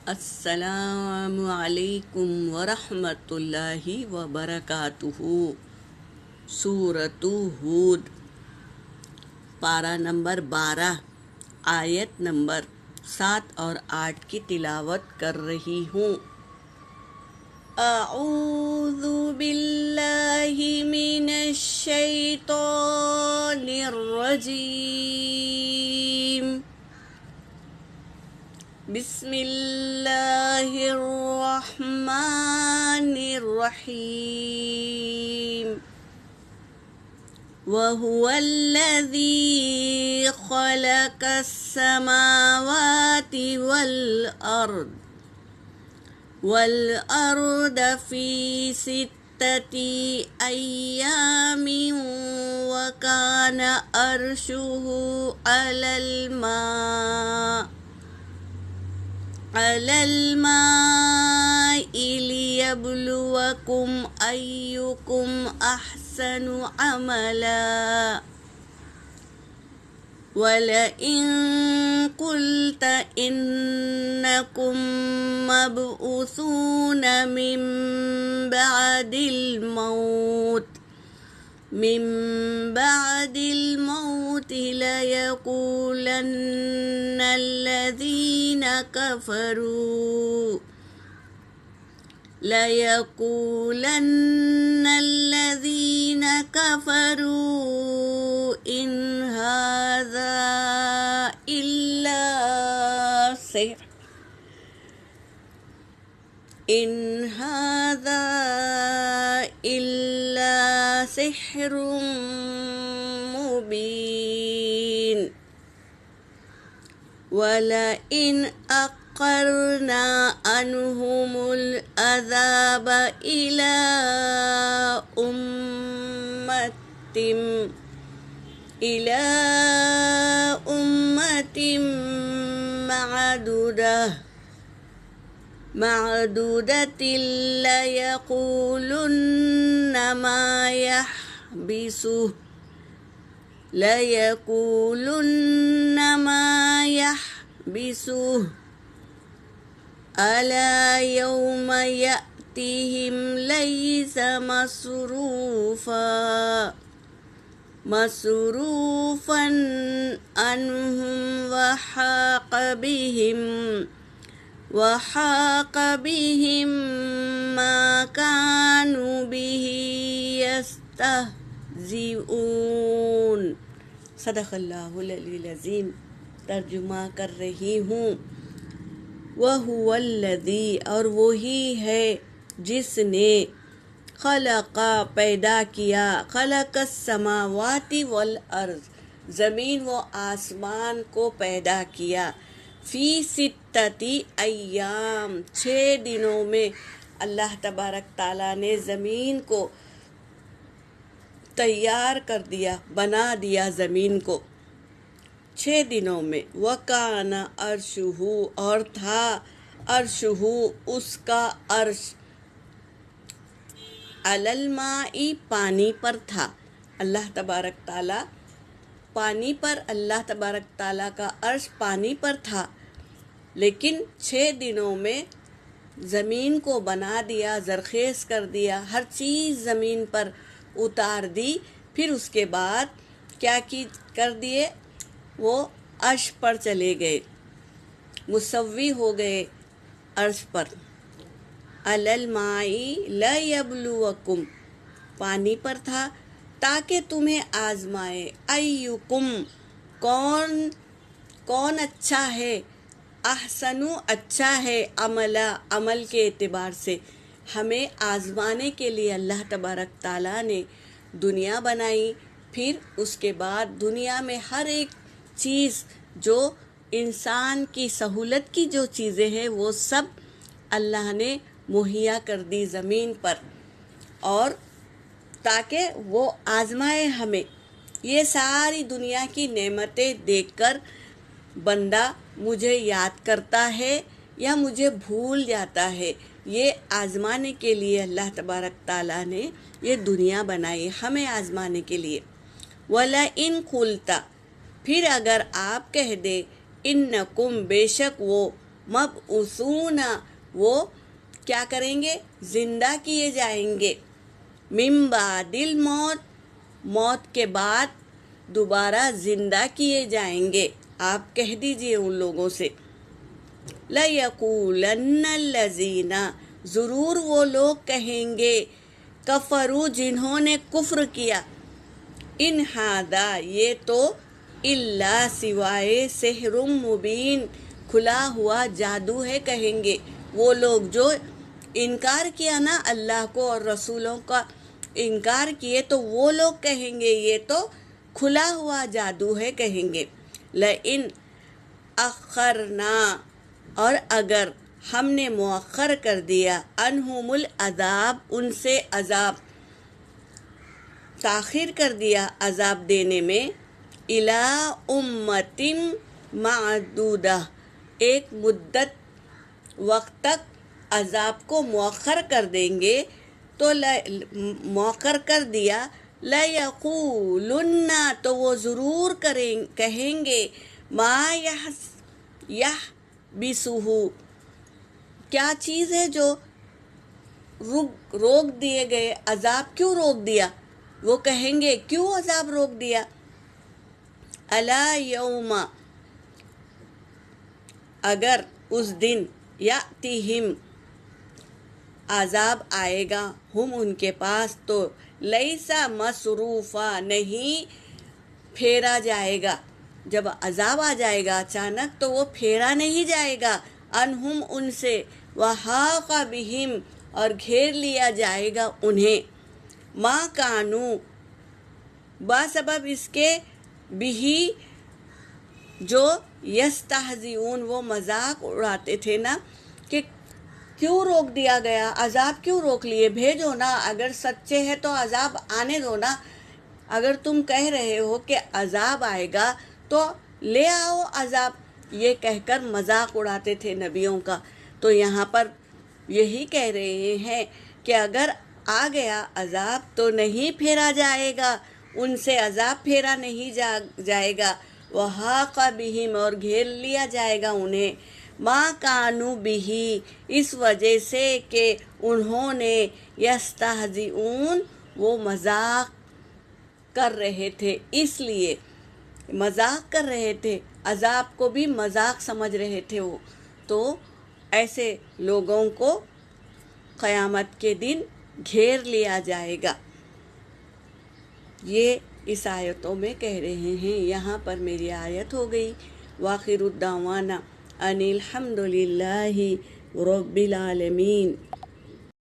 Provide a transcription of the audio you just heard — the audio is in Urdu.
السلام علیکم ورحمۃ اللہ وبرکاتہ۔ سورۃ ہود، پارہ نمبر 12، آیت نمبر 7 اور 8 کی تلاوت کر رہی ہوں۔ اعوذ باللہ من الشیطان الرجیم، بسم اللہ الرحمن الرحیم۔ وَهُوَ الَّذِي خَلَقَ السَّمَاوَاتِ وَالْأَرْضَ فِي سِتَّةِ أَيَّامٍ وَكَانَ عَرْشُهُ عَلَى الْمَاءِ لِيَبْلُوَكُمْ أَيُّكُمْ أَحْسَنُ عَمَلًا۔ وَلَئِن قُلْتَ إِنَّكُمْ مَبْعُوثُونَ مِنْ بعد الموت ليقولن الذين كفروا إن هذا إلا سحر مبين۔ وَلَئِنْ أَخَّرْنَا عَنْهُمُ الْعَذَابَ إِلَى أُمَّةٍ مَّعْدُودَةٍ لَيَقُولُنَّ مَا يَحْبِسُهُ أَلَا يَوْمَ يَأْتِيهِمْ لَيْسَ مصروفا عنهم وحاق بهم ما كانوا به يستهزئون۔ صدق اللہ العلی العظیم۔ ترجمہ کر رہی ہوں۔ وَهُوَ الَّذِي، اور وہی ہے جس نے خلق پیدا کیا، خلق السماوات والارض، زمین و آسمان کو پیدا کیا، فی ستتی ایام، 6 دنوں میں اللہ تبارک تعالیٰ نے زمین کو تیار کر دیا، بنا دیا زمین کو 6 دنوں میں۔ وَكَانَ عَرْشُهُ، اور تھا عرشہ، اس کا عرش، عَلَى الْمَاءِ، پانی پر تھا۔ اللہ تبارک تعالیٰ پانی پر، اللہ تبارک تعالیٰ کا عرش پانی پر تھا، لیکن 6 دنوں میں زمین کو بنا دیا، زرخیز کر دیا، ہر چیز زمین پر اتار دی۔ پھر اس کے بعد کیا کر دیے؟ وہ عرش پر چلے گئے، مستوی ہو گئے عرش پر۔ عَلَى الْمَاءِ لِيَبْلُوَكُمْ، پانی پر تھا تاکہ تمہیں آزمائے، ایُّکم، کون اچھا ہے، احسن، اچھا ہے، عمل کے اعتبار سے ہمیں آزمانے کے لیے اللہ تبارک تعالیٰ نے دنیا بنائی۔ پھر اس کے بعد دنیا میں ہر ایک چیز جو انسان کی سہولت کی جو چیزیں ہیں وہ سب اللہ نے مہیا کر دی زمین پر، اور تاکہ وہ آزمائے ہمیں۔ یہ ساری دنیا کی نعمتیں دیکھ کر بندہ مجھے یاد کرتا ہے یا مجھے بھول جاتا ہے، یہ آزمانے کے لیے اللہ تبارک تعالیٰ نے یہ دنیا بنائی، ہمیں آزمانے کے لیے۔ وَلَئِن قُلْتَ، پھر اگر آپ کہہ دے، اِنَّکُم، بے شک وہ، مبعوثون وہ کیا کریں گے؟ زندہ کیے جائیں گے، من بعد الموت موت کے بعد دوبارہ زندہ کیے جائیں گے۔ آپ کہہ دیجئے ان لوگوں سے لَيَقُولَنَّ الَّذِينَ ضرور وہ لوگ کہیں گے کفروا جنہوں نے کفر کیا، ان ھذا یہ تو الا سوائے سحر مبین کھلا ہوا جادو ہے کہیں گے وہ لوگ جو انکار کیا نا اللہ کو اور رسولوں کا انکار کیے، تو وہ لوگ کہیں گے یہ تو کھلا ہوا جادو ہے کہیں گے۔ لئن اخرنا اور اگر ہم نے مؤخر کر دیا عنہم العذاب ان سے عذاب تاخیر کر دیا عذاب دینے میں، الی امت معدودہ ایک مدت وقت تک عذاب کو مؤخر کر دیں گے، تو مؤخر کر دیا لَيَقُولُنَّ تو وہ ضرور کہیں گے ما یحبسہ کیا چیز ہے جو روک دیے گئے، عذاب کیوں روک دیا؟ وہ کہیں گے کیوں عذاب روک دیا؟ الا یوم اگر اس دن یاتیہم عذاب آئے گا ہم ان کے پاس تو لیسا مصروفا نہیں پھیرا جائے گا، جب عذاب آ جائے گا اچانک تو وہ پھیرا نہیں جائے گا انہم ان سے، وحاق بہم اور گھیر لیا جائے گا انہیں، ما کانو بسبب اس کے بھی جو یستہزئون وہ مذاق اڑاتے تھے نا کہ کیوں روک دیا گیا، عذاب کیوں روک لیے، بھیجو نا، اگر سچے ہیں تو عذاب آنے دو نا، اگر تم کہہ رہے ہو کہ عذاب آئے گا تو لے آؤ عذاب، یہ کہہ کر مذاق اڑاتے تھے نبیوں کا۔ تو یہاں پر یہی کہہ رہے ہیں کہ اگر آ گیا عذاب تو نہیں پھیرا جائے گا، ان سے عذاب پھیرا نہیں جائے گا، وحاق بہم اور گھیر لیا جائے گا انہیں، ما کانوا بہ اس وجہ سے کہ انہوں نے یستہزئون وہ مذاق کر رہے تھے، اس لیے مذاق کر رہے تھے، عذاب کو بھی مذاق سمجھ رہے تھے وہ، تو ایسے لوگوں کو قیامت کے دن گھیر لیا جائے گا۔ یہ اس آیتوں میں کہہ رہے ہیں۔ یہاں پر میری آیت ہو گئی وآخر الدعوانا ان الحمد للہ رب العالمین۔